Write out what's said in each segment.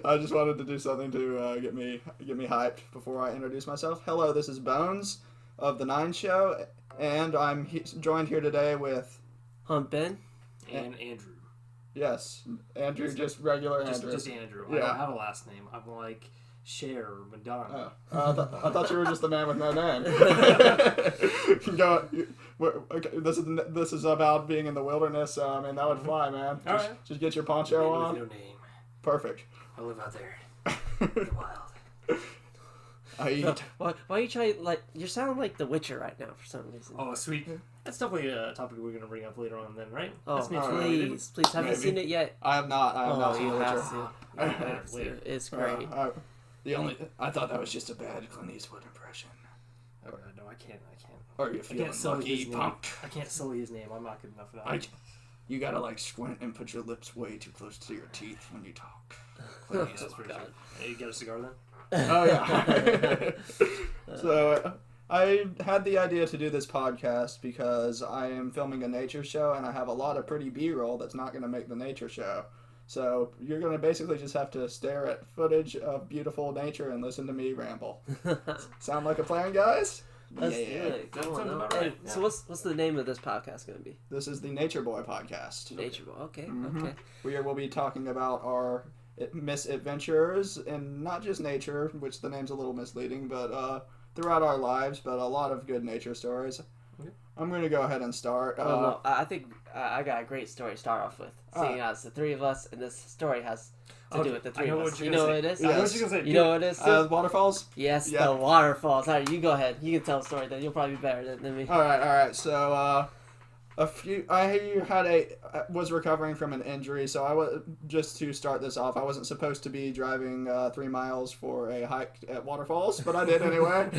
I just wanted to do something to get me hyped before I introduce myself. Hello, this is Bones of the Nine Show, and I'm joined here today with Ben and Andrew. Yes, Andrew, just regular Andrew. Just Andrew. Yeah. I don't have a last name. I'm like Cher or Madonna. Oh. I thought you were just the man with no name. This is about being in the wilderness. I mean, that would fly, man. Just get your poncho on. No name. Perfect. I live out there in the wild. I eat. Why are you trying, like, you sound like The Witcher right now for some reason. Oh, sweet. That's definitely a topic we're going to bring up later on then, right? Oh, That's please. Have you seen it yet? I have not. I have not seen you The have Witcher. to. Later. It's great. I thought that was just a bad Clint Eastwood impression. Oh, no, I can't. Are you feeling lucky, punk? I can't sully his name. I'm not good enough for that. You gotta, like, squint and put your lips way too close to your teeth when you talk. That's for sure. Hey, you got a cigar then? Oh, yeah. So, I had the idea to do this podcast because I am filming a nature show and I have a lot of pretty B-roll that's not going to make the nature show. So, you're going to basically just have to stare at footage of beautiful nature and listen to me ramble. Sound like a plan, guys? Let's do it. Go on. Right. Hey, so what's the name of this podcast going to be? This is the Nature Boy podcast. Nature Boy. Okay. Mm-hmm. Okay. We'll be talking about our misadventures in not just nature, which the name's a little misleading, but throughout our lives, but a lot of good nature stories. Okay. I'm going to go ahead and start. Well, I think I got a great story to start off with. Seeing as the three of us, and this story has to do with the three of us. You know what it is? Yes. I know what you're going to say. You know what it is? Waterfalls? Yes, the waterfalls. All right, you go ahead. You can tell the story then. You'll probably be better than me. All right. So, I was recovering from an injury, so just to start this off, I wasn't supposed to be driving 3 miles for a hike at waterfalls, but I did anyway.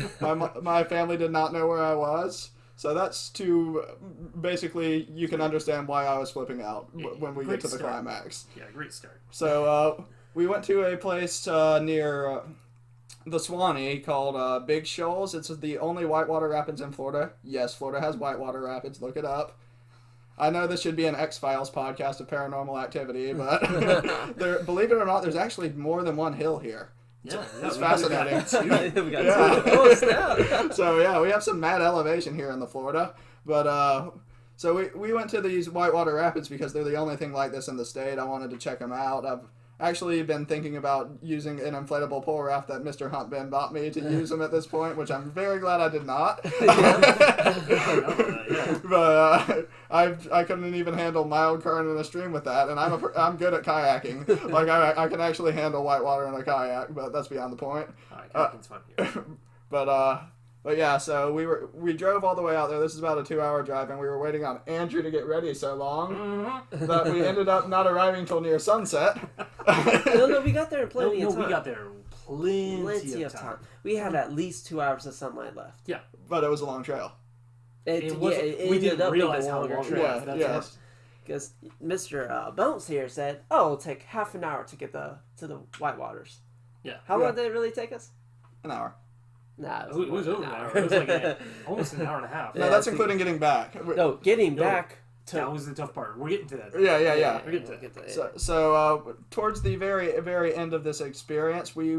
My family did not know where I was. So that's basically, you can understand why I was flipping out when we get to the climax. Yeah, great start. So we went to a place near the Swanee called Big Shoals. It's the only whitewater rapids in Florida. Yes, Florida has whitewater rapids. Look it up. I know this should be an X-Files podcast of paranormal activity, but believe it or not, there's actually more than one hill here. Yeah, it's fascinating. We got two. Oh, snap. So yeah, we have some mad elevation here in the Florida, but so we went to these whitewater rapids because they're the only thing like this in the state. I wanted to check them out. I've actually been thinking about using an inflatable pole raft that Mr. Hunt Ben bought me to use them at this point, which I'm very glad I did not. But I couldn't even handle mild current in a stream with that, and I'm good at kayaking. Like I can actually handle whitewater in a kayak, but that's beyond the point. Kayaking's fun here. But yeah, so we drove all the way out there. This is about a 2-hour drive, and we were waiting on Andrew to get ready so long that we ended up not arriving till near sunset. No, we got there in plenty of time. We got there plenty of time. We had at least 2 hours of sunlight left. Yeah. But it was a long trail. We didn't realize how long it was. Yes. Because Mr. Bones here said, it'll take half an hour to get to the whitewaters. Yeah. How long did it really take us? An hour. Nah, it was over an hour. It was like almost an hour and a half. No, that's including getting back. No, getting back. That was the tough part. We're getting to that. Yeah. We're getting to that. So towards the very, very end of this experience, we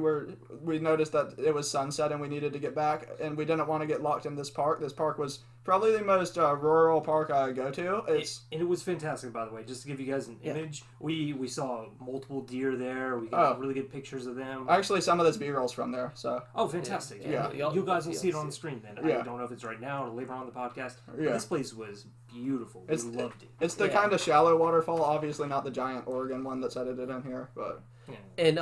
noticed that it was sunset and we needed to get back, and we didn't want to get locked in this park. This park was probably the most rural park I go to. And it was fantastic, by the way. Just to give you guys an image, we saw multiple deer there. We got really good pictures of them. Actually, some of this B-roll's from there. So. Oh, fantastic! Yeah. You guys will see it on the screen then. Yeah. I don't know if it's right now or later on in the podcast. But this place was beautiful. We loved it. It's the kind of shallow waterfall. Obviously, not the giant Oregon one that's edited in here, but. Yeah. And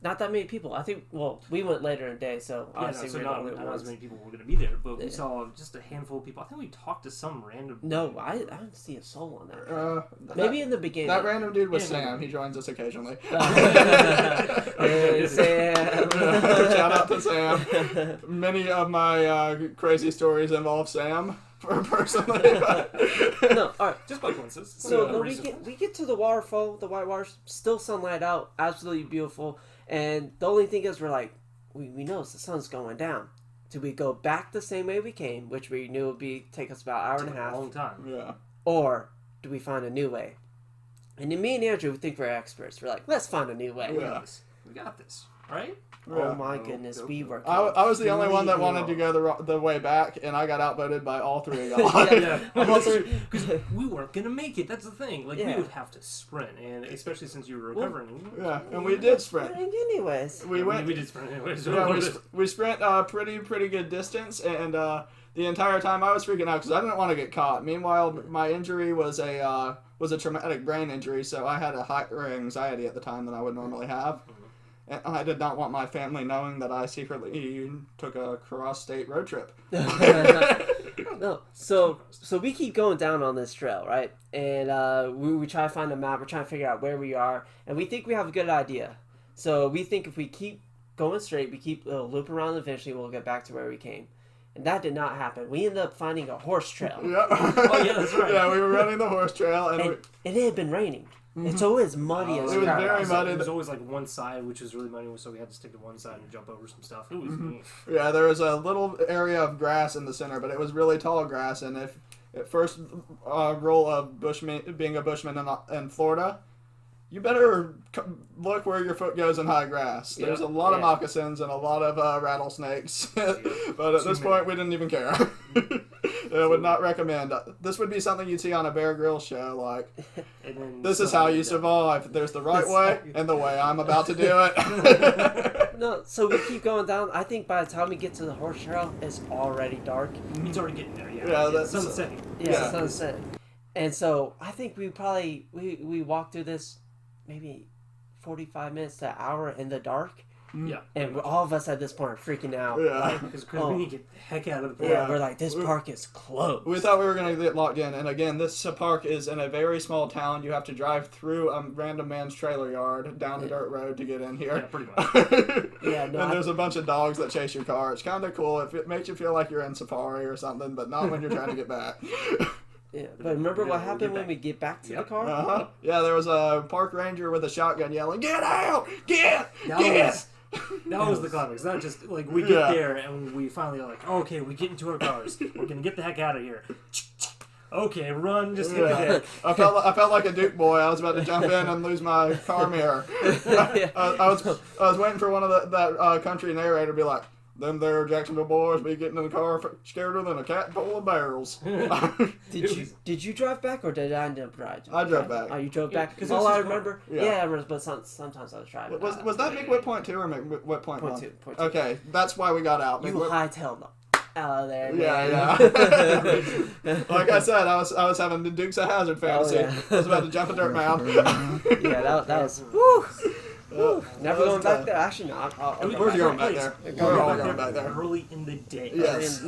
not that many people. I think. Well, we went later in the day, so obviously not as many people were going to be there. But we saw just a handful of people. I think we talked to some random. No, I didn't see a soul on that. Maybe in the beginning. That random dude was Sam. He joins us occasionally. Hey, Sam. Shout out to Sam. Many of my crazy stories involve Sam. Personally, no, all right, just by coincidence. So we get to the waterfall, the whitewater's still sunlight out, absolutely beautiful, and the only thing is we're like, we notice the sun's going down. Do we go back the same way we came, which we knew would take us about an hour and a half? A long time. Yeah. Or do we find a new way? And then me and Andrew think we're experts. We're like, let's find a new way. Yeah. We got this, right? Oh my goodness, we were. I was the only one that wanted to go the way back, and I got outvoted by all three of y'all. All three, because we weren't gonna make it. That's the thing. Like we would have to sprint, and especially since you were recovering. And we did sprint. Anyways, We did sprint anyways. Yeah, we sprint pretty good distance, and the entire time I was freaking out because I didn't want to get caught. Meanwhile, my injury was a traumatic brain injury, so I had a higher anxiety at the time than I would normally have. And I did not want my family knowing that I secretly took a cross-state road trip. No, so we keep going down on this trail, right? And we try to find a map. We're trying to figure out where we are, and we think we have a good idea. So we think if we keep going straight, we keep loop around. Eventually, we'll get back to where we came. And that did not happen. We ended up finding a horse trail. Yeah. Oh yeah, that's right. Yeah, we were running the horse trail, and it had been raining. It's always muddy as it was very muddy. It was always like one side, which was really muddy, so we had to stick to one side and jump over some stuff. It was Yeah, there was a little area of grass in the center, but it was really tall grass. And if at first rule of being a bushman in Florida, you better look where your foot goes in high grass. There's a lot of moccasins and a lot of rattlesnakes, but at this point we didn't even care. I would not recommend. This would be something you'd see on a Bear Grylls show, like, this is how you survive. There's the right way and the way I'm about to do it. No, so we keep going down. I think by the time we get to the horse trail, it's already dark. It's already getting there, that's sunset. Yeah, sunset. And so I think we probably, we walked through this maybe 45 minutes to an hour in the dark. Yeah. And all of us at this point are freaking out. Yeah. Because we need to get the heck out of the park. Yeah, we're like, this park is closed. We thought we were going to get locked in. And again, this park is in a very small town. You have to drive through a random man's trailer yard down a dirt road to get in here. Yeah, pretty much. And there's a bunch of dogs that chase your car. It's kind of cool. It makes you feel like you're in safari or something, but not when you're trying to get back. Yeah, but remember what happened when we get back to the car? Yeah, there was a park ranger with a shotgun yelling, "Get out! Get! That was the climax. Not just like we get there and we finally are like, oh, okay, we get into our cars. We're gonna get the heck out of here. Okay, run, just hit the deck. I felt like a Duke boy. I was about to jump in and lose my car mirror. I was waiting for one of that country narrator to be like, "Them there Jacksonville boys be getting in the car scarier than a cat full of barrels." Did you drive back or did I end up driving? I drove back. Oh, you drove back? Because all I remember, but sometimes I was driving. Was that McWhip Point 2 or McWhip Point 1? Point 2. Okay, that's why we got out. You hightailed out of there, man. Yeah. Like I said, I was having the Dukes of Hazzard fantasy. Oh, yeah. I was about to jump a dirt mound. That was... Woo! Never going back there. Actually, no. We're going back there. We're all going back there. Early in the day. Yes.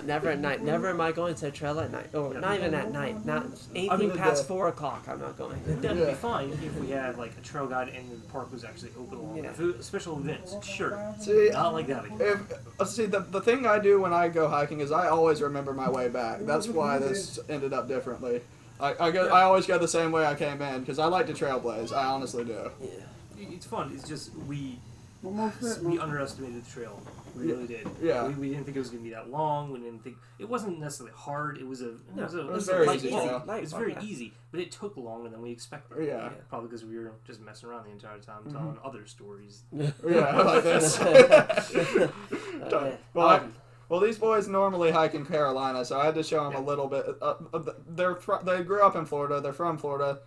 Never at night. Never am I going to a trail at night. Or not even at night. Not anything past 4 o'clock. I'm not going. That'd be fine if we had like a trail guide and the park was actually open along with special events. Sure. See, not like that again. The thing I do when I go hiking is I always remember my way back. That's why this ended up differently. I always go the same way I came in because I like to trailblaze. I honestly do. Yeah. It's fun. It's just we underestimated the trail. We really did. Yeah. We didn't think it was going to be that long. We didn't think it wasn't necessarily hard. It was very easy. It was very easy, but it took longer than we expected. Yeah. Probably because we were just messing around the entire time, telling other stories. Yeah, like this. Well, these boys normally hike in Carolina, so I had to show them a little bit. They grew up in Florida. They're from Florida.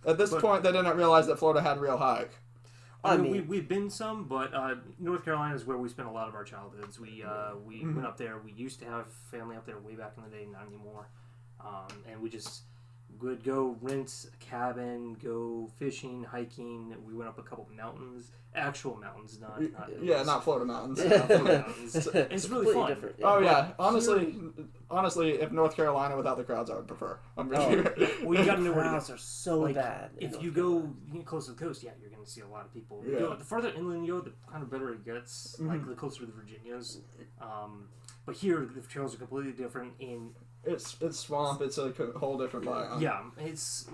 At this point, they didn't realize that Florida had real hike. I mean, we've been some, but North Carolina is where we spent a lot of our childhoods. We went up there. We used to have family up there way back in the day, not anymore. And we just would go rent a cabin, go fishing, hiking. We went up a couple mountains, actual mountains, not Florida mountains. It's really fun. Different. Oh yeah, honestly, if North Carolina without the crowds, I would prefer. Well, you got to know where to go. Crowds are so bad. If you go close to the coast, you're going to see a lot of people. The further inland you go, the kind of better it gets. Like the closer to the Virginias. But here, the trails are completely different. It's swamp. It's a whole different biome. Yeah,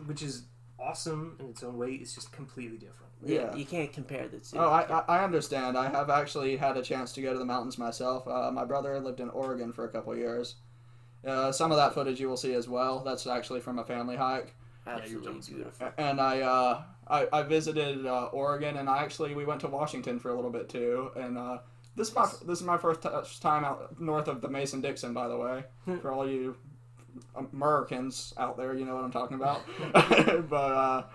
which is awesome in its own way. It's just completely different. Yeah, you can't compare the two. Oh, I understand. I have actually had a chance to go to the mountains myself. My brother lived in Oregon for a couple of years. Some of that footage you will see as well. That's actually from a family hike. Absolutely beautiful. And I I visited Oregon, and we went to Washington for a little bit too. And this is my first time out north of the Mason-Dixon, by the way, for all you Americans out there, you know what I'm talking about. But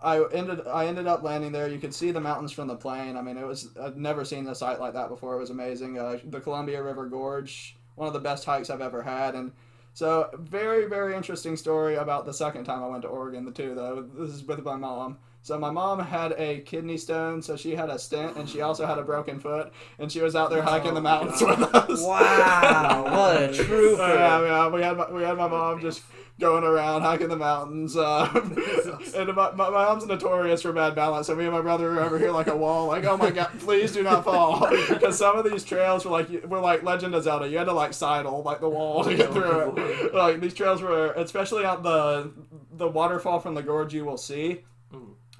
I ended up landing there. You could see the mountains from the plane. I mean, I'd never seen a sight like that before. It was amazing. The Columbia River Gorge, one of the best hikes I've ever had. And so, very, very interesting story about the second time I went to Oregon, too, though. This is with my mom. So my mom had a kidney stone, so she had a stent, and she also had a broken foot, and she was out there hiking the mountains with us. Wow, what a true fan. Yeah, we had my mom just going around hiking the mountains. And my mom's notorious for bad balance, so me and my brother were over here like a wall, like, oh my god, please do not fall, because some of these trails were like Legend of Zelda. You had to like sidle like the wall to get through it. Like these trails were, especially on the waterfall from the gorge you will see.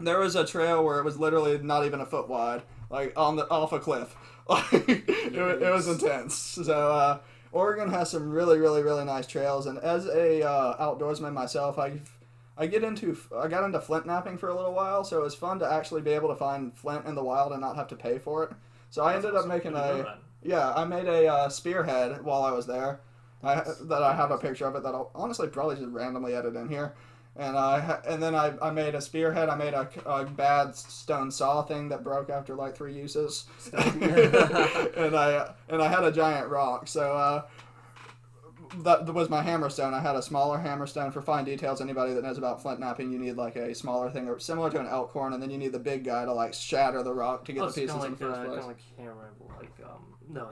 There was a trail where it was literally not even a foot wide, like off a cliff. Like it was intense. So Oregon has some really, really, really nice trails, and as a outdoorsman myself, I got into flint napping for a little while, so it was fun to actually be able to find flint in the wild and not have to pay for it. So I ended up making I made a spearhead while I was there. That I have a picture of it that I'll honestly probably just randomly edit in here. And then I made a spearhead. I made a bad stone saw thing that broke after like 3 uses. and I had a giant rock. So that was my hammerstone. I had a smaller hammerstone for fine details. Anybody that knows about flint napping, you need like a smaller thing or similar to an elk horn, and then you need the big guy to like shatter the rock to get the pieces in the first place. Kind of like hammer,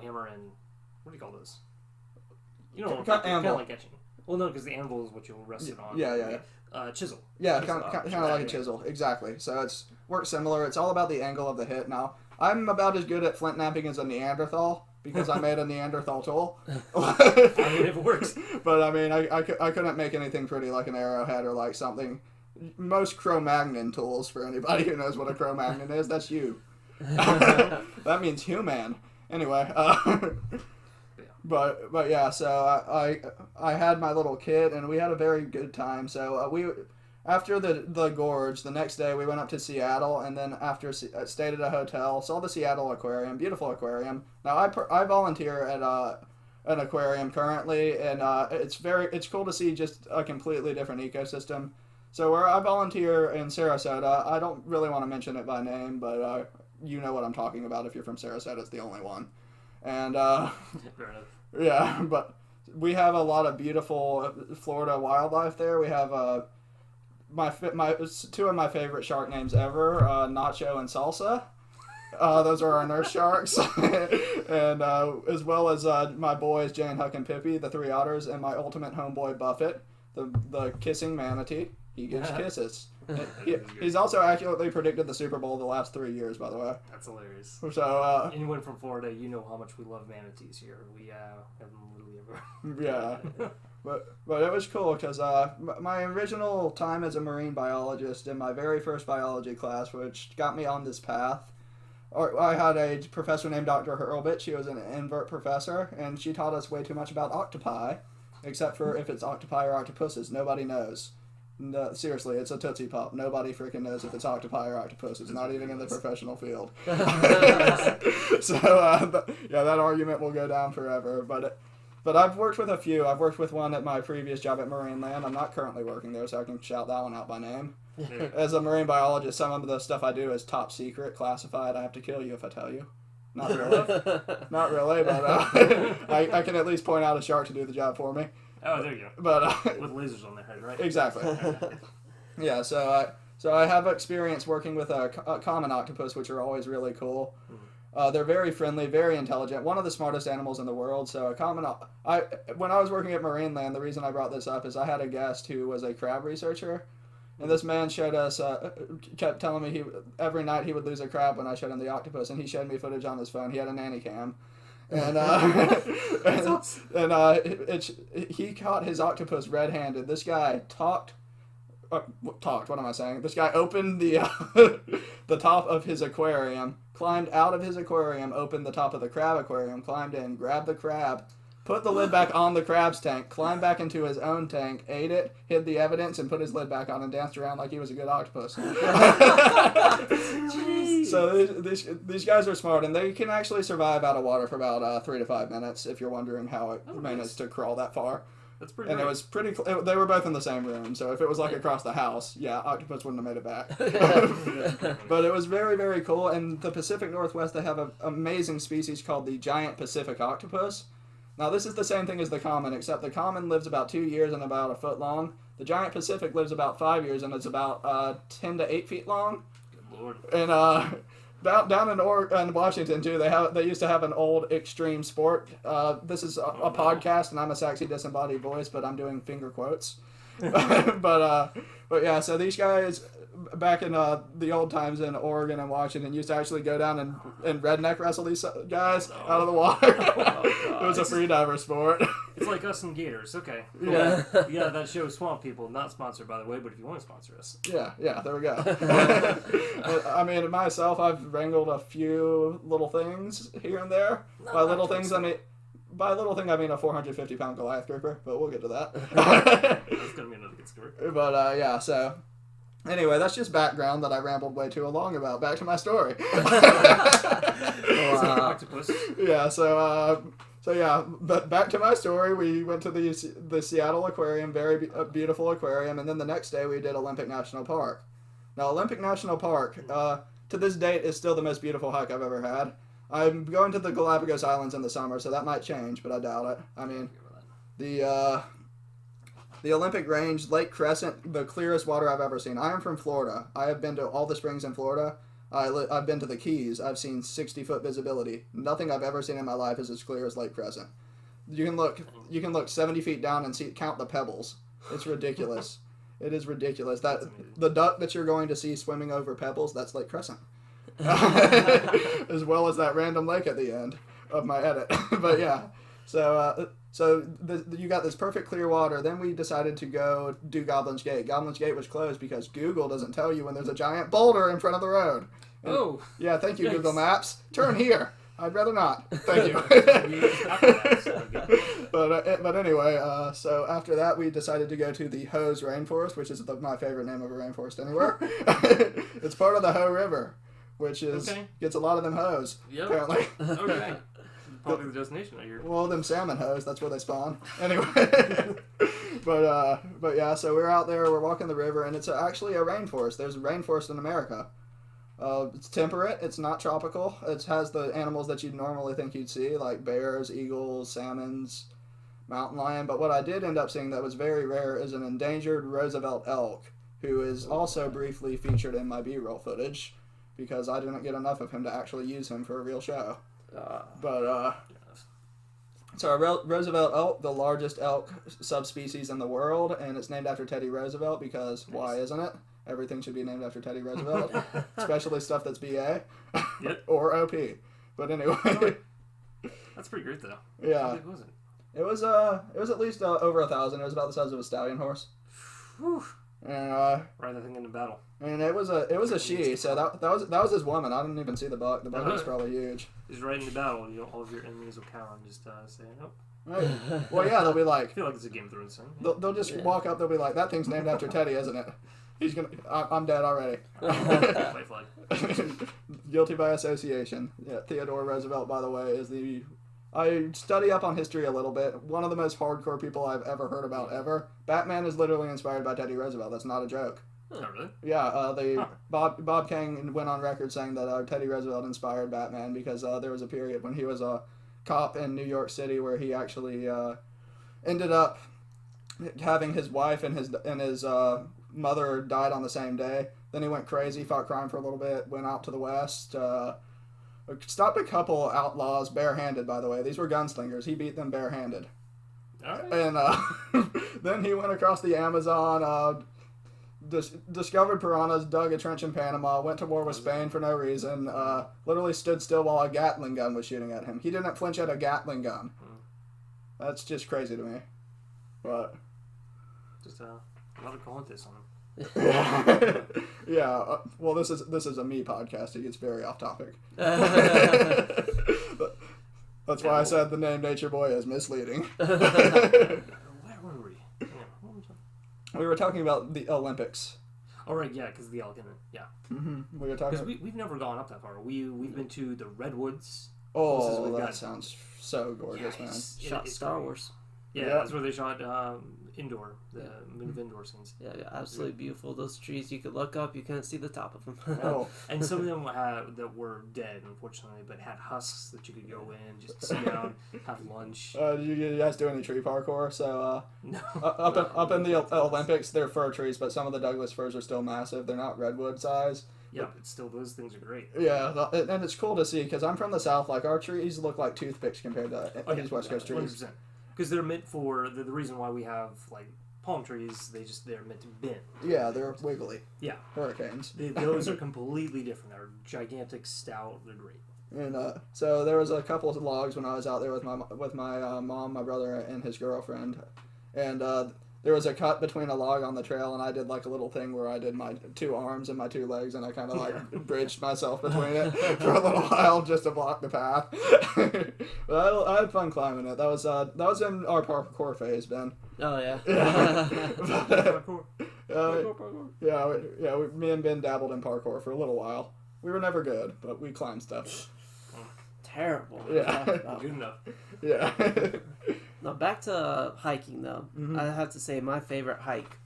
hammer and what do you call this? You know, kind of like etching. Well, no, because the anvil is what you'll rest it on. Yeah. Chisel. Yeah, kind of like a chisel, exactly. So it's works similar. It's all about the angle of the hit. Now, I'm about as good at flint napping as a Neanderthal because I made a Neanderthal tool. I mean, if it works. But I mean, I couldn't make anything pretty like an arrowhead or like something. Most Cro-Magnon tools, for anybody who knows what a Cro-Magnon is, that's you. That means human. Anyway. But yeah, so I had my little kit, and we had a very good time. So after the gorge, the next day we went up to Seattle, and then after stayed at a hotel, saw the Seattle Aquarium, beautiful aquarium. Now I volunteer at an aquarium currently, and it's cool to see just a completely different ecosystem. So where I volunteer in Sarasota, I don't really want to mention it by name, but you know what I'm talking about if you're from Sarasota. It's the only one. And yeah, but we have a lot of beautiful Florida wildlife there. We have my 2 of my favorite shark names ever, Nacho and Salsa. Those are our nurse sharks, and as well as my boys Jane, Huck, and Pippi, the 3 otters, and my ultimate homeboy Buffett, the kissing manatee. He gives kisses. He's also accurately predicted the Super Bowl the last 3 years, by the way. That's hilarious. So anyone from Florida, you know how much we love manatees here. We have them literally everywhere. Yeah, but it was cool because my original time as a marine biologist in my very first biology class, which got me on this path, I had a professor named Dr. Hurlbut. She was an invert professor, and she taught us way too much about octopi, except for if it's octopi or octopuses. Nobody knows. No, seriously, it's a Tootsie Pop. Nobody freaking knows if it's octopi or octopus. It's not even in the professional field. So, yeah, that argument will go down forever. But I've worked with a few. I've worked with one at my previous job at Marineland. I'm not currently working there, so I can shout that one out by name. As a marine biologist, some of the stuff I do is top secret, classified. I have to kill you if I tell you. Not really. Not really, but I can at least point out a shark to do the job for me. Oh, there you go. But with lasers on their head, right? Exactly. Yeah, so I have experience working with a common octopus, which are always really cool. They're very friendly, very intelligent, one of the smartest animals in the world. So when I was working at Marineland, the reason I brought this up is I had a guest who was a crab researcher, and this man showed us, kept telling me every night he would lose a crab when I showed him the octopus, and he showed me footage on his phone. He had a nanny cam. And he caught his octopus red-handed. This guy talked. What am I saying? This guy opened the top of his aquarium, climbed out of his aquarium, opened the top of the crab aquarium, climbed in, grabbed the crab, put the lid back on the crab's tank, climbed back into his own tank, ate it, hid the evidence, and put his lid back on and danced around like he was a good octopus. So these guys are smart, and they can actually survive out of water for about 3 to 5 minutes, if you're wondering how it managed to crawl that far. That's pretty And great. it was they were both in the same room, so if it was like across the house, yeah, octopus wouldn't have made it back. But it was very, very cool. And the Pacific Northwest, they have an amazing species called the giant Pacific octopus. Now, this is the same thing as the common, except the common lives about 2 years and about a foot long. The giant Pacific lives about 5 years and it's about 10 to 8 feet long. Good Lord. And down in Washington too, they used to have an old extreme sport. This is a podcast, and I'm a sexy disembodied voice, but I'm doing finger quotes. but yeah, so these guys back in the old times in Oregon and Washington used to actually go down and redneck wrestle these guys out of the water. It was a free diver sport. It's like us and gators. Okay. Cool. Yeah. Yeah, that show Swamp People, not sponsored by the way, but if you want to sponsor us. Yeah, there we go. I mean, myself, I've wrangled a few little things here and there. By little things, I mean a 450-pound Goliath grouper, but we'll get to that. That's going to be another good story. But, yeah, so... Anyway, that's just background that I rambled way too long about. Back to my story. Octopus. Yeah, so yeah, but back to my story. We went to the Seattle Aquarium, very beautiful aquarium, and then the next day we did Olympic National Park. Now, Olympic National Park, to this date, is still the most beautiful hike I've ever had. I'm going to the Galapagos Islands in the summer, so that might change, but I doubt it. I mean, the Olympic Range, Lake Crescent, the clearest water I've ever seen. I am from Florida. I have been to all the springs in Florida. I've been to the Keys. I've seen 60-foot visibility. Nothing I've ever seen in my life is as clear as Lake Crescent. You can look 70 feet down and count the pebbles. It's ridiculous. It is ridiculous. The duck that you're going to see swimming over pebbles, that's Lake Crescent. As well as that random lake at the end of my edit. But yeah, so you got this perfect clear water. Then we decided to go do Goblin's Gate. Goblin's Gate was closed because Google doesn't tell you when there's a giant boulder in front of the road. And, yeah, thank you, Google Maps. Turn here. I'd rather not. Thank you. But anyway, so after that, we decided to go to the Hose Rainforest, which is my favorite name of a rainforest anywhere. It's part of the Hoh River, which gets a lot of them hoes, apparently. Okay. Probably the destination I hear. Well, them salmon hoes, that's where they spawn. Anyway. But yeah, so we're out there, we're walking the river, and it's actually a rainforest. There's a rainforest in America. It's temperate, it's not tropical. It has the animals that you'd normally think you'd see, like bears, eagles, salmons, mountain lion. But what I did end up seeing that was very rare is an endangered Roosevelt elk, who is also briefly featured in my B-roll footage, because I didn't get enough of him to actually use him for a real show. So a Roosevelt elk, the largest elk subspecies in the world, and it's named after Teddy Roosevelt because why isn't it? Everything should be named after Teddy Roosevelt, especially stuff that's BA or OP. But anyway, that's pretty great though. Yeah, how big was it? It was at least over 1,000. It was about the size of a stallion horse. Whew. And right, I think in the battle. And it was a she. So that was his woman. I didn't even see the buck. The buck was probably huge. Just right in the battle, all of your enemies will cower and just say, nope. Right. Well, yeah, they'll be like. I feel like it's a Game of Thrones thing. They'll just walk up. They'll be like, "That thing's named after Teddy, isn't it?" He's gonna. I'm dead already. White flag. Guilty by association. Yeah, Theodore Roosevelt, by the way, is the. I study up on history a little bit. One of the most hardcore people I've ever heard about ever. Batman is literally inspired by Teddy Roosevelt. That's not a joke. Oh, really? Yeah, Bob Kang went on record saying that Teddy Roosevelt inspired Batman because there was a period when he was a cop in New York City where he actually ended up having his wife and his mother died on the same day. Then he went crazy, fought crime for a little bit, went out to the west, stopped a couple outlaws barehanded, by the way. These were gunslingers. He beat them barehanded. Right. And then he went across the Amazon, discovered piranhas, dug a trench in Panama, went to war with Spain for no reason, literally stood still while a Gatling gun was shooting at him. He didn't flinch at a Gatling gun. That's just crazy to me. But just a lot of Colinthus on him. Yeah, well, this is a me podcast. It gets very off topic. That's why I said the name Nature Boy is misleading. Where were we? Yeah, what were we talking? We were talking about the Olympics. Oh, right, yeah, because the elk in it, yeah. Mm-hmm. We were talking. Because we've never gone up that far. We've been to the redwoods. Oh, that sounds so gorgeous, man. Shot Star Wars. Yeah, that's where they shot indoor, the indoor scenes. Yeah, absolutely beautiful. Those trees, you could look up, you couldn't see the top of them. Oh. And some of them that were dead, unfortunately, but had husks that you could go in, just sit down, have lunch. You guys do any tree parkour? So No. up in the Olympics, they're fir trees, but some of the Douglas firs are still massive. They're not redwood size. Yeah, but still, those things are great. Yeah, and it's cool to see because I'm from the South. Like our trees look like toothpicks compared to these West Coast trees. 100%. Because they're meant for the reason why we have like palm trees. They're meant to bend. Yeah, they're wiggly. Yeah, hurricanes. Those are completely different. They're gigantic, stout. They're great. And so there was a couple of logs when I was out there with my mom, my brother, and his girlfriend, and there was a cut between a log on the trail, and I did like a little thing where I did my two arms and my two legs, and I kind of like bridged myself between it for a little while just to block the path. But I had fun climbing it. That was in our parkour phase, Ben. Oh yeah. Me and Ben dabbled in parkour for a little while. We were never good, but we climbed stuff. Terrible. Yeah. Good enough. Yeah. Now back to hiking though. Mm-hmm. I have to say my favorite hike.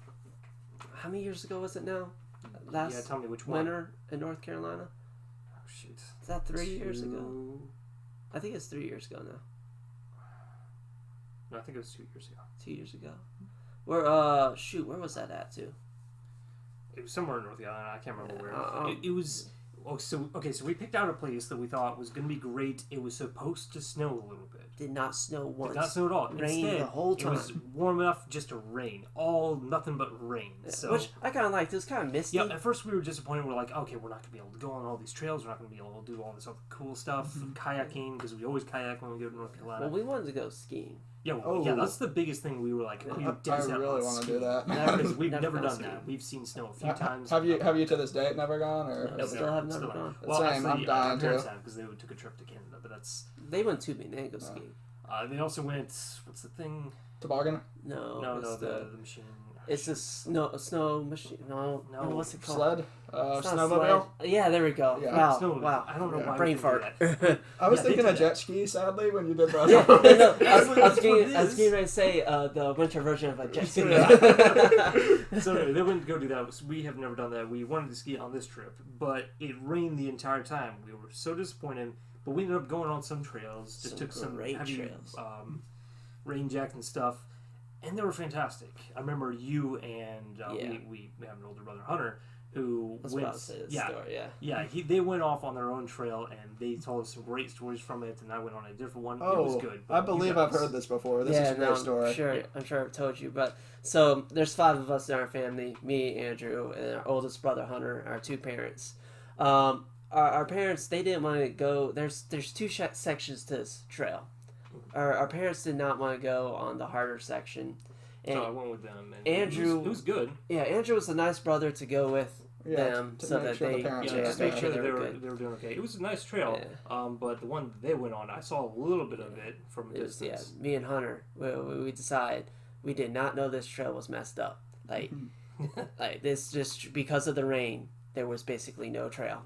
How many years ago was it now? Tell me which one. Winter in North Carolina. Oh shoot. Is that 3 years ago? I think it's 3 years ago now. No, I think it was 2 years ago. 2 years ago. Where was that at too? It was somewhere in North Carolina. I can't remember where. It was. Oh, so we picked out a place that we thought was going to be great. It was supposed to snow a little bit. Did not snow once. Did not snow at all. Rained Instead, the whole time. It was warm enough just to rain. Nothing but rain. So, which I kind of liked. It was kind of misty. Yeah, at first we were disappointed. We're like, okay, we're not going to be able to go on all these trails. We're not going to be able to do all this other cool stuff. Kayaking, because we always kayak when we go to North Carolina. Well, we wanted to go skiing. Yeah, that's the biggest thing. We were like, I really want to do that. Because we've never done that. We've seen snow a few times. Have you to this date never gone? Or? No, still have never gone. Well, same, I'm dying to. Because they took a trip to Canada, but they went tubing. They didn't go skiing. They also went. What's the thing? Toboggan? No, the machine. It's a snow machine. No. What's it called? Sled? Snowmobile? Yeah, there we go. Yeah. Wow. I don't know why. Brain fart. I was thinking of jet ski, sadly, when you did that. I was getting ready to say the winter version of a jet ski. So anyway, they wouldn't go do that. We have never done that. We wanted to ski on this trip, but it rained the entire time. We were so disappointed, but we ended up going on some trails. Just took some heavy trails. Rain jackets and stuff. And they were fantastic. I remember you and we have an older brother, Hunter, who went. They went off on their own trail and they told us some great stories from it. And I went on a different one. Oh, it was good. I believe I've heard this before. This is a great story. I'm sure I've told you. But so there's 5 of us in our family: me, Andrew, and our oldest brother, Hunter. Our 2 parents. Our parents, they didn't want to go. There's 2 sections to this trail. Our parents did not want to go on the harder section. And so I went with them. And Andrew, it was good. Yeah, Andrew was a nice brother to go with them so that they make sure that they were doing okay. It was a nice trail, but the one they went on, I saw a little bit of it from a distance. Me and Hunter, we decided we did not know this trail was messed up. Like this, just because of the rain, there was basically no trail.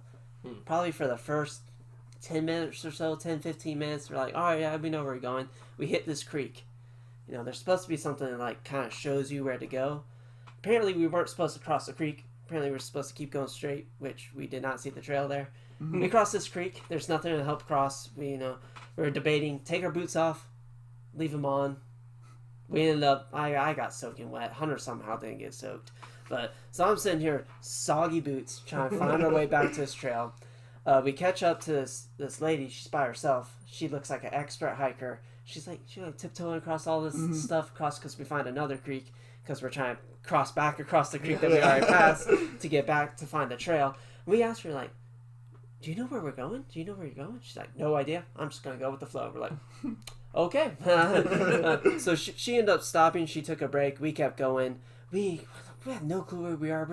Probably for the first 10 minutes or so, 10, 15 minutes, we're like, all right, yeah, we know where we're going. We hit this creek. You know, there's supposed to be something that, like, kind of shows you where to go. Apparently, we weren't supposed to cross the creek. Apparently, we were supposed to keep going straight, which we did not see the trail there. We crossed this creek. There's nothing to help cross. We were debating, take our boots off, leave them on. We ended up, I got soaking wet. Hunter somehow didn't get soaked. So I'm sitting here, soggy boots, trying to find our way back to this trail. We catch up to this lady. She's by herself. She looks like an expert hiker. She's like tiptoeing across all this stuff because we find another creek because we're trying to cross back across the creek that we already passed to get back to find the trail. We asked her, like, do you know where we're going? Do you know where you're going? She's like, no idea. I'm just going to go with the flow. We're like, okay. So she ended up stopping. She took a break. We kept going. We had no clue where we are.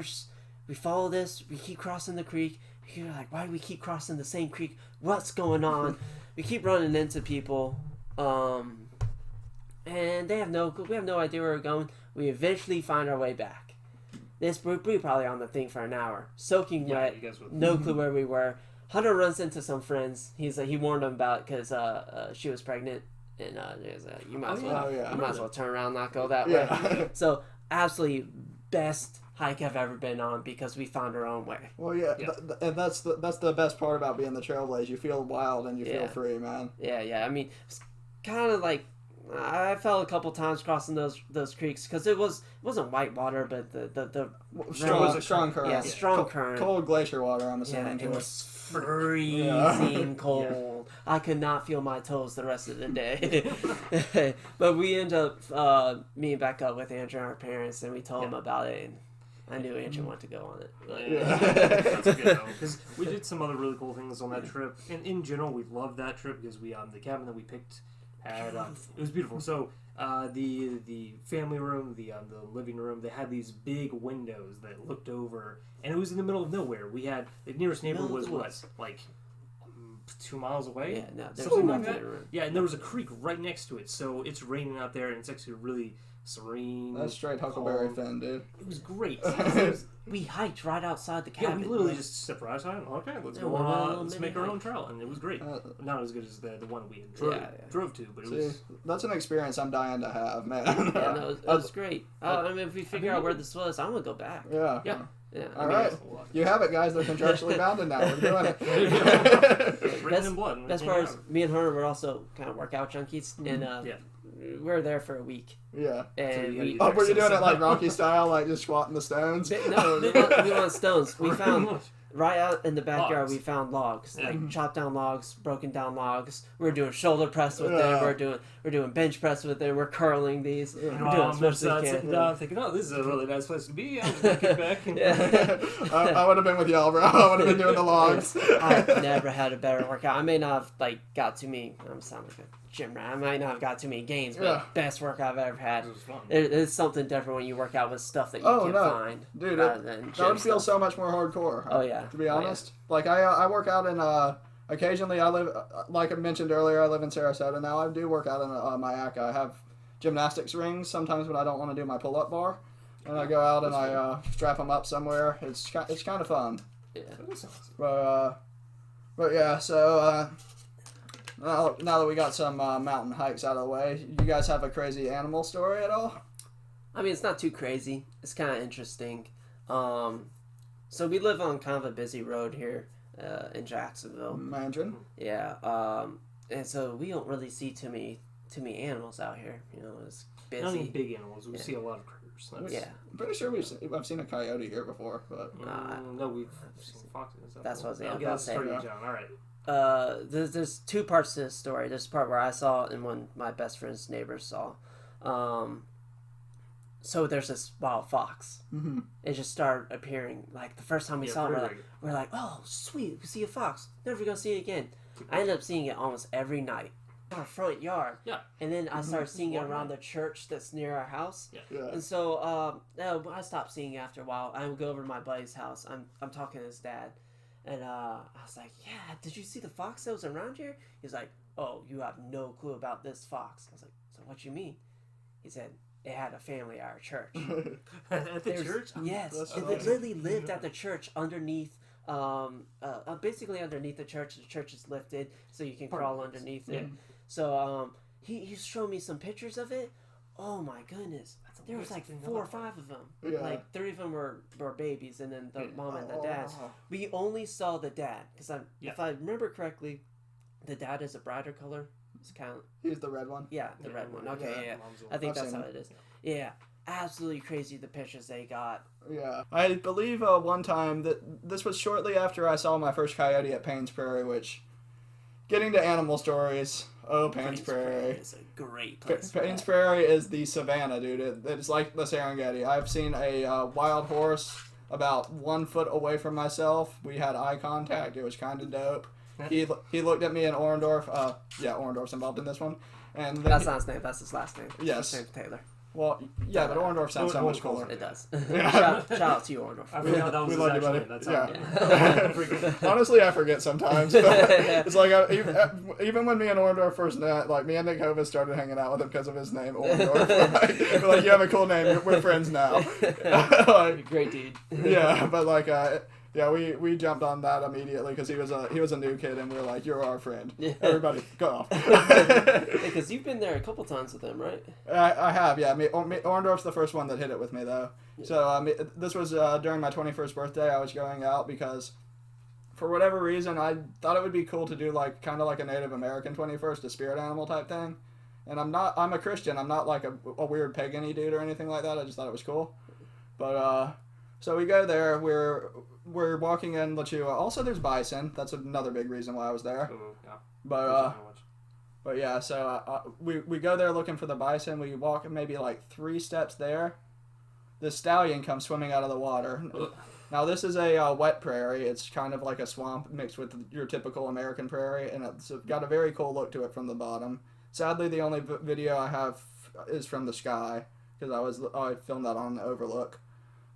We follow this. We keep crossing the creek. You're like, why do we keep crossing the same creek? What's going on? we keep running into people, and we have no idea where we're going. We eventually find our way back. We're probably on the thing for an hour, soaking wet, no clue where we were. Hunter runs into some friends. He warned them about because she was pregnant, and you might as well turn around, and not go that way. So absolutely best hike I've ever been on because we found our own way. Well, yeah. And that's the best part about being the trailblazer. You feel wild and you feel free, man. Yeah. I mean, it's kind of like I fell a couple times crossing those creeks because it wasn't white water, but the strong current. Yeah, strong current. Cold glacier water, I'm assuming. Yeah, it was freezing cold. I could not feel my toes the rest of the day. But we ended up meeting back up with Andrew and our parents, and we told them about it. And I knew Andrew wanted to go on it. That's good though, because we did some other really cool things on that trip. And in general, we loved that trip because we the cabin that we picked had it was beautiful. So the family room, the living room, they had these big windows that looked over, and it was in the middle of nowhere. We had the nearest neighbor was what, like 2 miles away? Yeah, no, there's something nothing like that. in the room. Yeah, and there was a creek right next to it, so it's raining out there, and it's actually really serene. That's straight Huckleberry Finn, dude. It was great. We hiked right outside the cabin. Yeah, we literally just stepped right outside. Okay, let's go on. Let's make our own trail, and it was great. Not as good as the one we had drove to, but it was. That's an experience I'm dying to have, man. Yeah, no, it was great. I mean, if we figure out where this was, I'm gonna go back. Yeah. All mean, right, you have it, guys. They're contractually bounded now. We're doing it. Written in blood. Best part is, me and Hunter were also kind of workout junkies, and we were there for a week. Yeah. And so were you doing it like Rocky style, like just squatting the stones? No, we want stones. We found right out in the backyard. We found logs, like chopped down logs, broken down logs. We're doing shoulder press with them. We're doing bench press with them. We're curling these. We're doing as much as we can. Sitting down, thinking, "Oh, this is a really nice place to be." I'm gonna kick back. I would have been with y'all, bro. I would have been doing the logs. I've never had a better workout. I may not have got too many. I'm sounding like a gym rat. I might not have got too many gains, but best workout I've ever had. It was fun. It's something different when you work out with stuff that you can find. Dude, that would feel so much more hardcore. Oh yeah. To be honest, like I work out in occasionally. I live, like I mentioned earlier, I live in Sarasota now. I do work out in Mayaca. I have gymnastics rings sometimes when I don't want to do my pull-up bar, and I go out and I strap them up somewhere. It's kind of fun. Yeah. But yeah. So now that we got some mountain hikes out of the way, you guys have a crazy animal story at all? I mean, it's not too crazy. It's kind of interesting. So we live on kind of a busy road here in Jacksonville. Imagine. Yeah. And so we don't really see too many animals out here. You know, it's busy. Not any big animals. We see a lot of critters. I'm pretty sure I've seen a coyote here before, but no, we've seen foxes. That's what I was about to say. All right. There's two parts to this story. There's a part where I saw it and one my best friend's neighbors saw. So there's this wild fox. Mm-hmm. It just started appearing. Like the first time we saw it, we're like, oh sweet, we see a fox. Never gonna see it again. I ended up seeing it almost every night in our front yard. Yeah. And then I started seeing it around the church that's near our house. Yeah. And so I stopped seeing it after a while. I would go over to my buddy's house. I'm talking to his dad. And I was like, yeah, did you see the fox that was around here? He's like, oh, you have no clue about this fox. I was like, so what you mean? He said, it had a family at our church. At the church? Yes. It literally lived at the church underneath, basically underneath the church. The church is lifted, so you can crawl underneath it. So he showed me some pictures of it. Oh my goodness. There was like 4 or 5 of them. Yeah. Like 3 of them were babies, and then the mom and the dad. We only saw the dad because if I remember correctly, the dad is a brighter color. It's kind of he's the red one. Yeah, the red one. Okay, yeah. I think that's how it is. Yeah, absolutely crazy the pictures they got. Yeah, I believe one time that this was shortly after I saw my first coyote at Payne's Prairie, which. Getting to animal stories. Oh, Payne's Prairie. It's a great place. Payne's Prairie is the savannah, dude. It's like the Serengeti. I've seen a wild horse about 1 foot away from myself. We had eye contact. It was kind of dope. He looked at me in Orendorf. Orendorf's involved in this one. And that's not his name. That's his last name. Yes. His name's Taylor. Well, yeah, but Orndorff sounds so much cooler. It does. Yeah. Shout out to you, Orndorff. I forgot that was We his love you, actual buddy. name. That's Yeah. Honestly, I forget sometimes. It's like even when me and Orndorff first met, like me and Nick Hovis started hanging out with him because of his name, Orndorff. We're like, you have a cool name. We're friends now. Like, great dude. Yeah, but like, yeah, we jumped on that immediately because he was a new kid, and we were like, you're our friend. Yeah. Everybody, go off. Because you've been there a couple times with him, right? I have, yeah. Orndorff's the first one that hit it with me, though. Yeah. So this was during my 21st birthday. I was going out because, for whatever reason, I thought it would be cool to do like kind of like a Native American 21st, a spirit animal type thing. And I'm a Christian. I'm not like a weird pagan-y dude or anything like that. I just thought it was cool. But so we go there. We're walking in Lachua. Also, there's bison. That's another big reason why I was there. Ooh, yeah. But yeah, so we go there looking for the bison. We walk maybe like 3 steps there. The stallion comes swimming out of the water. Now this is a wet prairie. It's kind of like a swamp mixed with your typical American prairie, and it's got a very cool look to it from the bottom. Sadly, the only video I have is from the sky because I filmed that on the overlook.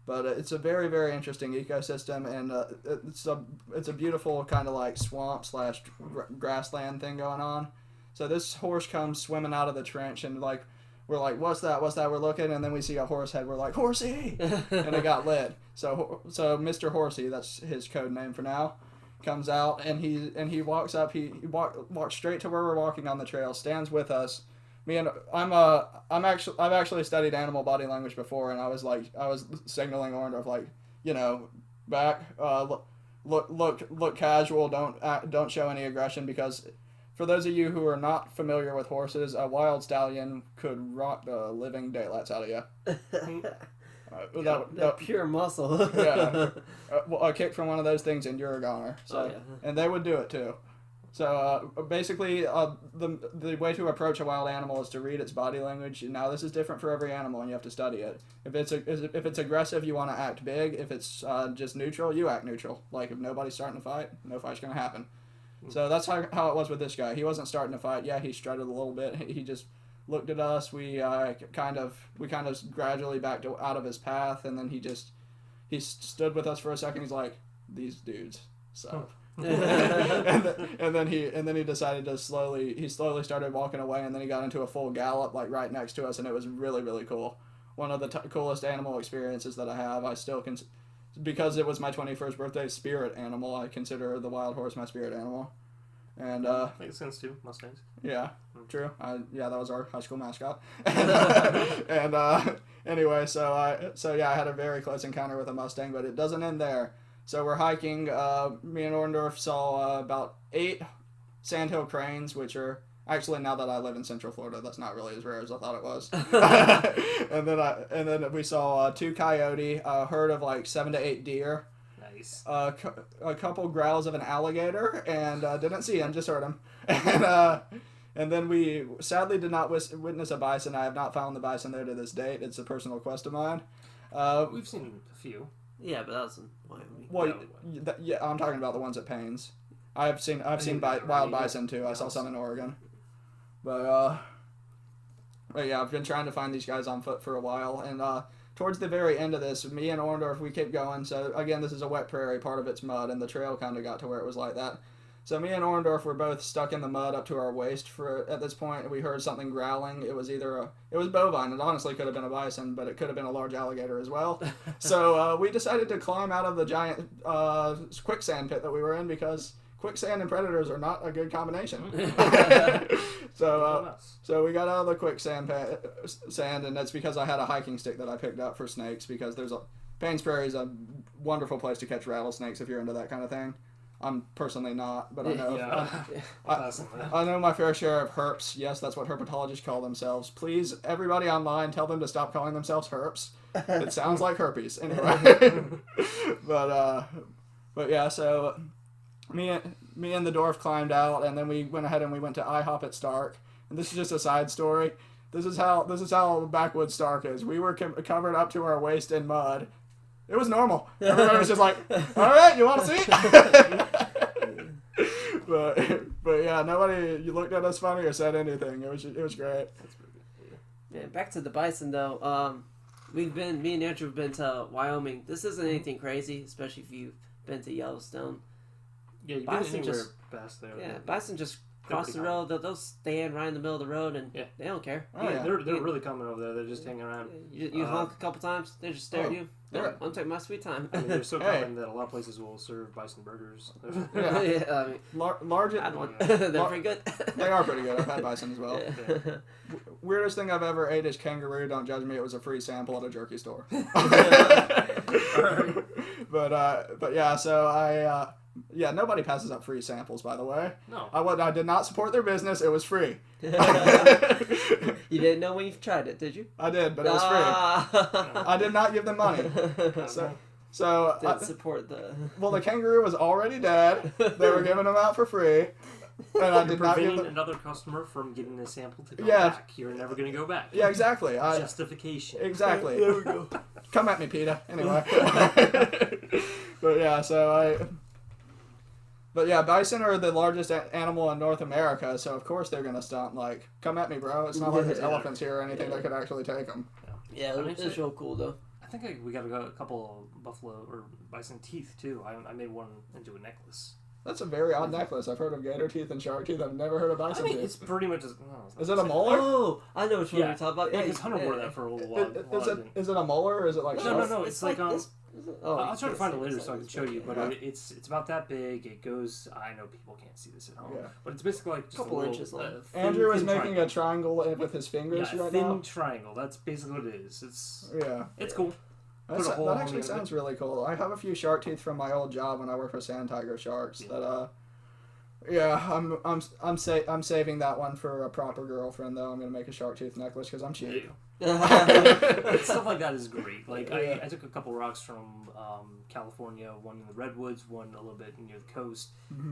But it's a very, very interesting ecosystem, and it's a beautiful kind of like swamp / grassland thing going on. So this horse comes swimming out of the trench, and like we're like, what's that? We're looking, and then we see a horse head. We're like, Horsey, and it got lit. So Mr. Horsey, that's his code name for now, comes out, and he walks up. He walks straight to where we're walking on the trail, stands with us. I've actually studied animal body language before, and I was signaling Orndorff like, back, look casual, don't show any aggression, because for those of you who are not familiar with horses, a wild stallion could rock the living daylights out of you. That pure muscle. Yeah, a kick from one of those things and you're a goner. So, yeah. And they would do it too. So basically, the way to approach a wild animal is to read its body language. Now this is different for every animal, and you have to study it. If it's aggressive, you want to act big. If it's just neutral, you act neutral. Like if nobody's starting to fight, no fight's gonna happen. So that's how it was with this guy. He wasn't starting to fight. Yeah, he strutted a little bit. He just looked at us. We kind of gradually backed out of his path, and then he stood with us for a second. He's like, these dudes suck. and then he decided to slowly started walking away, and then he got into a full gallop like right next to us, and it was really, really cool. One of the coolest animal experiences that I have. I still because it was my 21st birthday spirit animal, I consider the wild horse my spirit animal. And makes sense too. Mustangs. Yeah, true. Yeah, that was our high school mascot. And anyway, so I had a very close encounter with a Mustang, but it doesn't end there. So we're hiking. Me and Orndorff saw about 8 sandhill cranes, which are actually, now that I live in Central Florida, that's not really as rare as I thought it was. and then we saw 2 coyote, a herd of like 7 to 8 deer. Nice. A couple growls of an alligator, and didn't see him, just heard him. And then we sadly did not witness a bison. I have not found the bison there to this date. It's a personal quest of mine. We've seen a few. Yeah, but that was in Wyoming. Well, yeah, I'm talking about the ones at Payne's. I've seen wild bison too. I saw some in Oregon, but yeah, I've been trying to find these guys on foot for a while, and towards the very end of this, me and Orndorff, we kept going. So again, this is a wet prairie, part of it's mud, and the trail kind of got to where it was like that. So me and Orndorff were both stuck in the mud up to our waist at this point. We heard something growling. It was bovine. It honestly could have been a bison, but it could have been a large alligator as well. So we decided to climb out of the giant quicksand pit that we were in, because quicksand and predators are not a good combination. So we got out of the quicksand sand, and that's because I had a hiking stick that I picked up for snakes, because Payne's Prairie is a wonderful place to catch rattlesnakes if you're into that kind of thing. I'm personally not, but I know. Yeah. I know my fair share of herps. Yes, that's what herpetologists call themselves. Please, everybody online, tell them to stop calling themselves herps. It sounds like herpes. Anyway, but yeah. So me and the dwarf climbed out, and then we went ahead and we went to IHOP at Stark. And this is just a side story. This is how backwoods Stark is. We were covered up to our waist in mud. It was normal. Everybody was just like, all right, you want to see? but yeah, nobody looked at us funny or said anything. It was great. That's pretty good. Yeah, back to the bison though. Me and Andrew have been to Wyoming. This isn't anything crazy, especially if you've been to Yellowstone. Yeah, you've Bison been anywhere just- past there. Yeah, bison just cross the pretty road. They'll stand right in the middle of the road, and Yeah. they don't care. Oh, yeah. They're really common over there. They're just hanging around. You honk a couple times, they just stare at you. yeah. I'm taking my sweet time. I mean, they're so Hey. common that a lot of places will serve bison burgers. Yeah. Yeah, I mean, Large. I had one. Yeah. They're pretty good. They are pretty good. I've had bison as well. Yeah. Weirdest thing I've ever ate is kangaroo. Don't judge me. It was a free sample at a jerky store. But yeah. So yeah. Nobody passes up free samples, by the way. No. I did not support their business. It was free. You didn't know when you tried it, did you? I did, but it was free. I did not give them money. So Didn't support the. well, the kangaroo was already dead. They were giving them out for free, and I You're did not give preventing them. another customer from getting a sample to go Yeah. back. You're never going to go back. Yeah, exactly. Justification. Exactly. There we go. Come at me, Peter. Anyway. But yeah, But yeah, bison are the largest animal in North America, so of course they're gonna stunt. Like, come at me, bro. It's not like there's elephants here or anything that could actually take them. Yeah, it's real cool though. I think we got a couple of buffalo or bison teeth too. I made one into a necklace. That's a very odd necklace. I've heard of gator teeth and shark teeth. I've never heard of I bison mean, teeth. it's pretty much. Is it a molar? Oh, I know which one Yeah. you're talking about. Yeah, because Hunter wore that for a little while. Is it a molar or is it like No, shark? no, it's like this. Oh, I'll try to find it later so I can it's show you. But Yeah. it's about that big. It goes. I know people can't see this at home, Yeah. but it's basically like just Couple a little, inches long. Andrew is thin making triangle. a triangle with his fingers Yeah, right thin now. triangle. That's basically what it is. Yeah. It's cool. That hole on the actually end of sounds really cool. I have a few shark teeth from my old job when I worked for Sand Tiger Sharks. Yeah. I'm saving that one for a proper girlfriend though. I'm gonna make a shark tooth necklace because I'm cheap. Stuff like that is great. Like Yeah. I took a couple rocks from California, one in the redwoods, one a little bit near the coast.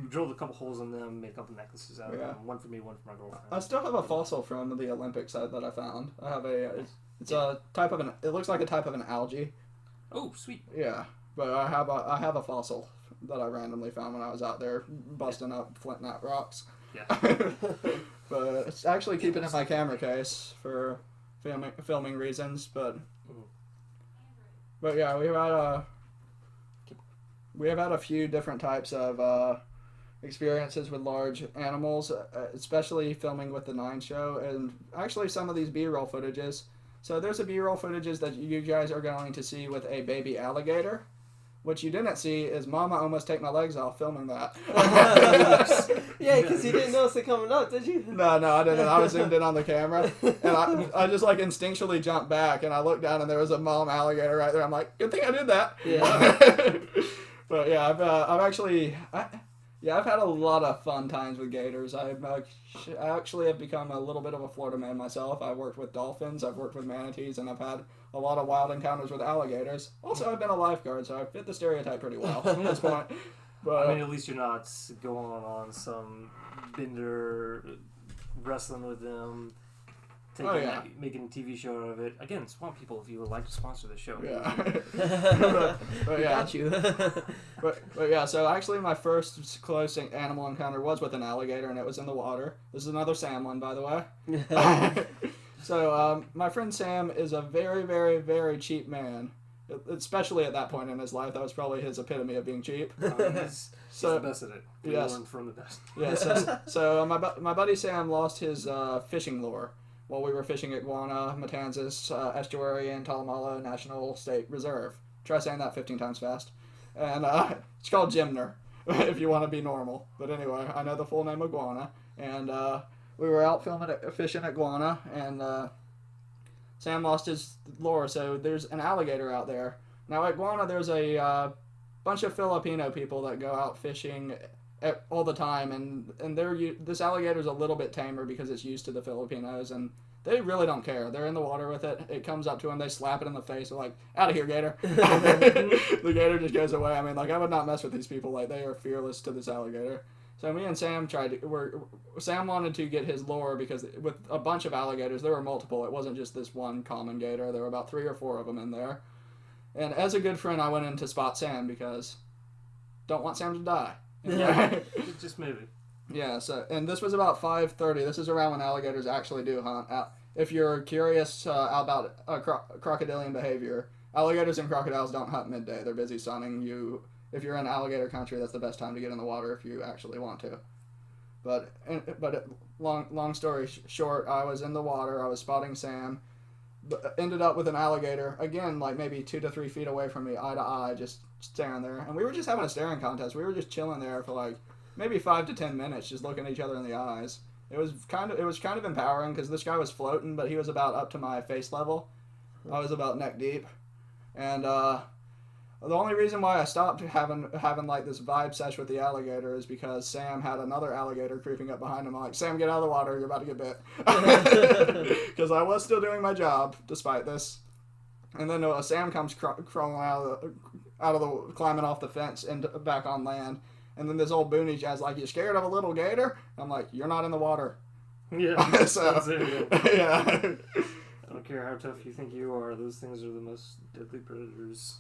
Drilled a couple holes in them, made a couple necklaces out of Yeah. them. One for me, one for my girlfriend. I still have a fossil from the Olympic site that I found. I have it's a type of it looks like a type of an algae. Oh, sweet. Yeah, but I have a fossil that I randomly found when I was out there busting up flint knot rocks. Yeah. But it's actually keeping it in my camera case for filming reasons. But yeah, we have had a few different types of experiences with large animals, especially filming with the 9 show, and actually some of these B-roll footages. So there's a B-roll footages that you guys are going to see with a baby alligator. What you didn't see is Mama almost take my legs off filming that. Yeah, because you didn't notice it coming up, did you? No, I didn't. I was zoomed in on the camera, and I just like instinctually jumped back, and I looked down, and there was a mom alligator right there. I'm like, good thing I did that. Yeah. But yeah, I've had a lot of fun times with gators. I actually have become a little bit of a Florida man myself. I've worked with dolphins, I've worked with manatees, and I've had a lot of wild encounters with alligators. Also, I've been a lifeguard, so I fit the stereotype pretty well at this point. But I mean, at least you're not going on some bender, wrestling with them, making a TV show out of it. Again, Swamp People, if you would like to sponsor the show. yeah. but yeah. Got you. But yeah, so actually my first close animal encounter was with an alligator, and it was in the water. This is another Sam one, by the way. So my friend Sam is a very, very, very cheap man. Especially at that point in his life, that was probably his epitome of being cheap. He's the best at it. We Yes. learned from the best. Yeah, so my buddy Sam lost his fishing lure while we were fishing at Fort Matanzas Estuary and Talamalo National State Reserve. Try saying that 15 times fast. And it's called Gymner, if you want to be normal. But anyway, I know the full name of Guana. And we were out fishing at Guana, and Sam lost his lure, so there's an alligator out there. Now at Guana, there's a bunch of Filipino people that go out fishing all the time, and this alligator's a little bit tamer because it's used to the Filipinos, and they really don't care. They're in the water with it. It comes up to them, they slap it in the face. They're like, "Out of here, gator!" The gator just goes away. I mean, like, I would not mess with these people. Like, they are fearless to this alligator. So me and Sam Sam wanted to get his lure because with a bunch of alligators, there were multiple. It wasn't just this one common gator. There were about 3 or 4 of them in there. And as a good friend, I went in to spot Sam because don't want Sam to die. Yeah. Just maybe. Yeah. So and this was about 5:30. This is around when alligators actually do hunt. if you're curious about crocodilian behavior, alligators and crocodiles don't hunt midday. They're busy sunning. If you're in alligator country, that's the best time to get in the water if you actually want to. But long story short, I was in the water. I was spotting Sam. Ended up with an alligator, again, like maybe 2 to 3 feet away from me, eye to eye, just staring there. And we were just having a staring contest. We were just chilling there for like maybe 5 to 10 minutes, just looking at each other in the eyes. It was kind of empowering because this guy was floating, but he was about up to my face level. I was about neck deep. And the only reason why I stopped having like this vibe sesh with the alligator is because Sam had another alligator creeping up behind him. I'm like, Sam, get out of the water. You're about to get bit. Because I was still doing my job despite this. And then Sam comes crawling out of the climbing off the fence and back on land. And then this old boonie guy's like, you scared of a little gator? I'm like, you're not in the water. Yeah. So, yeah. I don't care how tough you think you are. Those things are the most deadly predators.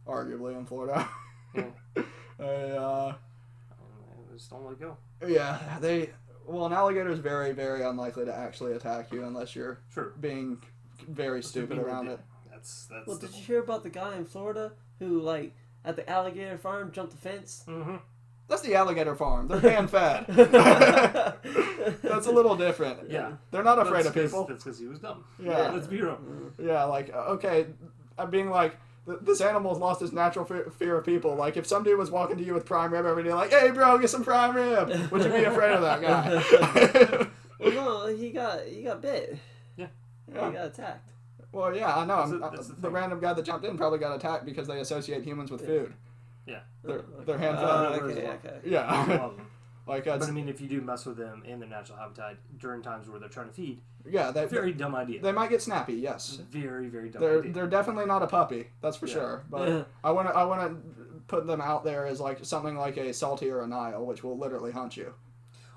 Arguably in Florida. Yeah. Just don't let go. Yeah, an alligator is very, very unlikely to actually attack you unless you're being very stupid around it. That's. Well, did you hear about the guy in Florida who, like, at the alligator farm jumped the fence? Mm-hmm. That's the alligator farm. They're pan fed. That's a little different. Yeah. They're not afraid of people. That's because he was dumb. Yeah. Let's be real. Yeah, like, okay, I'm being like, this animal's lost its natural fear of people. Like, if some dude was walking to you with prime rib every day, like, hey, bro, get some prime rib, would you be afraid of that guy? Well, no, he got bit. Yeah. He got attacked. Well, yeah, I know. That's the random guy that jumped in probably got attacked because they associate humans with food. Yeah. They're hand fed. Okay. Yeah. Like, but I mean, if you do mess with them in their natural habitat during times where they're trying to feed, very dumb idea. They might get snappy, yes. Very, very dumb idea. They're definitely not a puppy, that's for sure. But I want to put them out there as like something like a salty or a Nile, which will literally hunt you.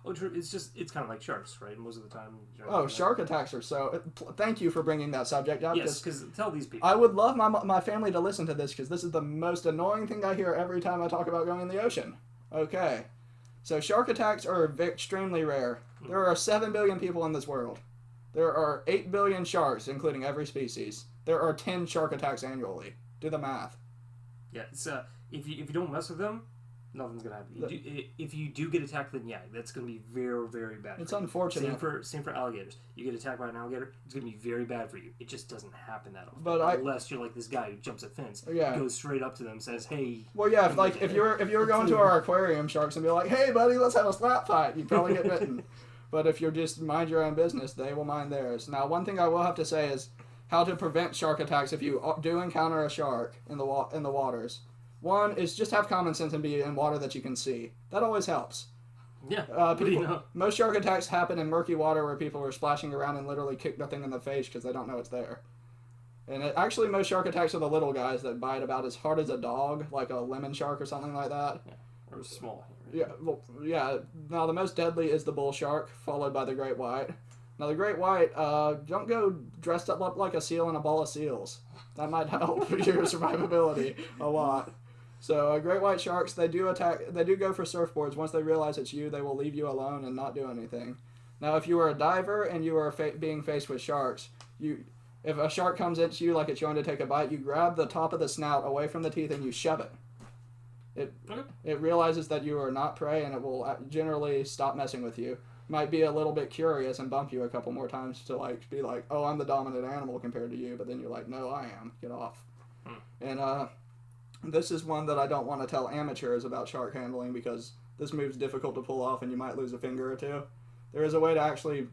Oh, true. It's kind of like sharks, right? Most of the time. Shark attacks are so. Thank you for bringing that subject up. Yes, because tell these people. I would love my family to listen to this because this is the most annoying thing I hear every time I talk about going in the ocean. Okay. So shark attacks are extremely rare. There are 7 billion people in this world. There are 8 billion sharks, including every species. There are 10 shark attacks annually. Do the math. Yeah, it's if you don't mess with them, nothing's gonna happen. If you do get attacked, then yeah, that's gonna be very, very bad. It's unfortunate. Same for alligators. You get attacked by an alligator, it's gonna be very bad for you. It just doesn't happen that often. Unless you're like this guy who jumps a fence, goes straight up to them, says, "Hey." Well, yeah, if you were going to our aquarium sharks and be like, "Hey, buddy, let's have a slap fight," you'd probably get bitten. But if you're just mind your own business, they will mind theirs. Now, one thing I will have to say is how to prevent shark attacks if you do encounter a shark in the waters. One is just have common sense and be in water that you can see. That always helps. Yeah. Most shark attacks happen in murky water where people are splashing around and literally kick the thing in the face because they don't know it's there. And actually, most shark attacks are the little guys that bite about as hard as a dog, like a lemon shark or something like that. Yeah. Or small. Yeah. Well, yeah. Now, the most deadly is the bull shark, followed by the great white. Now, the great white, don't go dressed up like a seal and a ball of seals. That might help your survivability a lot. So great white sharks, they do go for surfboards. Once they realize it's you, they will leave you alone and not do anything. Now, if you are a diver and you are being faced with sharks, if a shark comes into you like it's going to take a bite, you grab the top of the snout away from the teeth and you shove it. It realizes that you are not prey and it will generally stop messing with you. Might be a little bit curious and bump you a couple more times to like be like, oh, I'm the dominant animal compared to you, but then you're like, no, I am. Get off. And this is one that I don't want to tell amateurs about shark handling because this move's difficult to pull off and you might lose a finger or two. There is a way to actually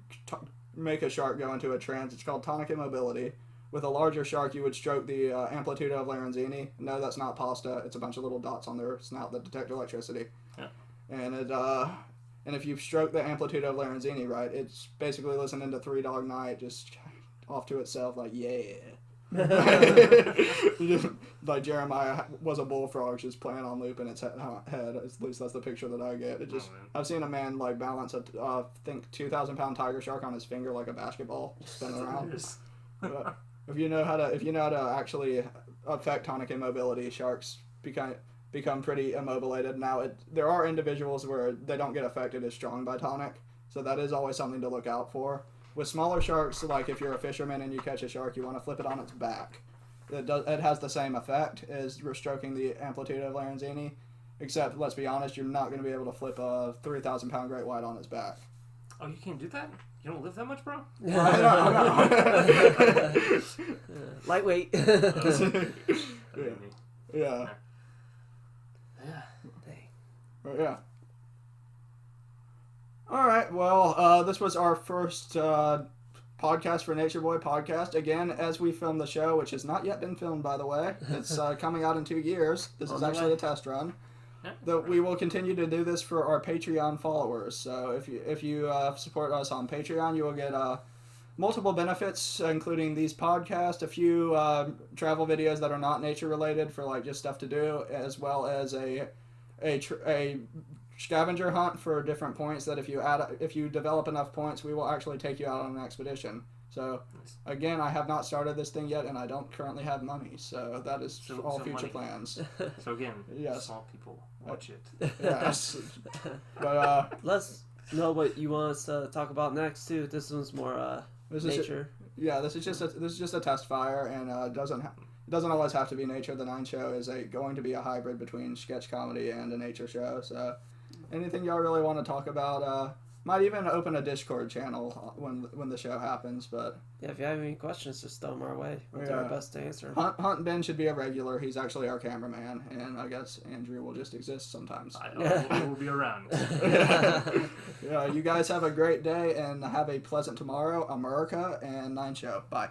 make a shark go into a trance. It's called tonic immobility. With a larger shark, you would stroke the amplitude of Lorenzini. No, that's not pasta. It's a bunch of little dots on their snout that detect electricity. Yeah. And if you stroke the amplitude of Lorenzini right, it's basically listening to Three Dog Night just off to itself like, yeah. Like Jeremiah was a bullfrog just playing on loop in its head. At least that's the picture that I get. I've seen a man like balance a I think 2,000-pound tiger shark on his finger like a basketball, spinning around. If you know how to actually affect tonic immobility, sharks become pretty immobilated. Now there are individuals where they don't get affected as strong by tonic, so that is always something to look out for. With smaller sharks, like if you're a fisherman and you catch a shark, you want to flip it on its back. It has the same effect as stroking the amplitude of Lorenzini, except, let's be honest, you're not going to be able to flip a 3,000-pound great white on its back. Oh, you can't do that? You don't live that much, bro? I know. Lightweight. Yeah. Yeah. All right. Well, this was our first podcast for Nature Boy podcast. Again, as we film the show, which has not yet been filmed, by the way. It's coming out in 2 years. This is actually a test run. That we will continue to do this for our Patreon followers. So if you support us on Patreon, you will get multiple benefits, including these podcasts, a few travel videos that are not nature related for like just stuff to do, as well as a scavenger hunt for different points that if you develop enough points, we will actually take you out on an expedition. So, again, I have not started this thing yet, and I don't currently have money, so that is all future plans. So again, yes. Small people, watch it. Yes. But, let's know what you want us to talk about next, too. This one's more nature. This is just a test fire, and it doesn't always have to be nature. The 9 show is going to be a hybrid between sketch comedy and a nature show, so anything y'all really want to talk about, might even open a Discord channel when the show happens, but... Yeah, if you have any questions, just throw them our way. We'll do our best to answer them. Hunt Ben should be a regular. He's actually our cameraman, and I guess Andrew will just exist sometimes. We'll be around. Yeah, you guys have a great day, and have a pleasant tomorrow, America, and 9 show. Bye.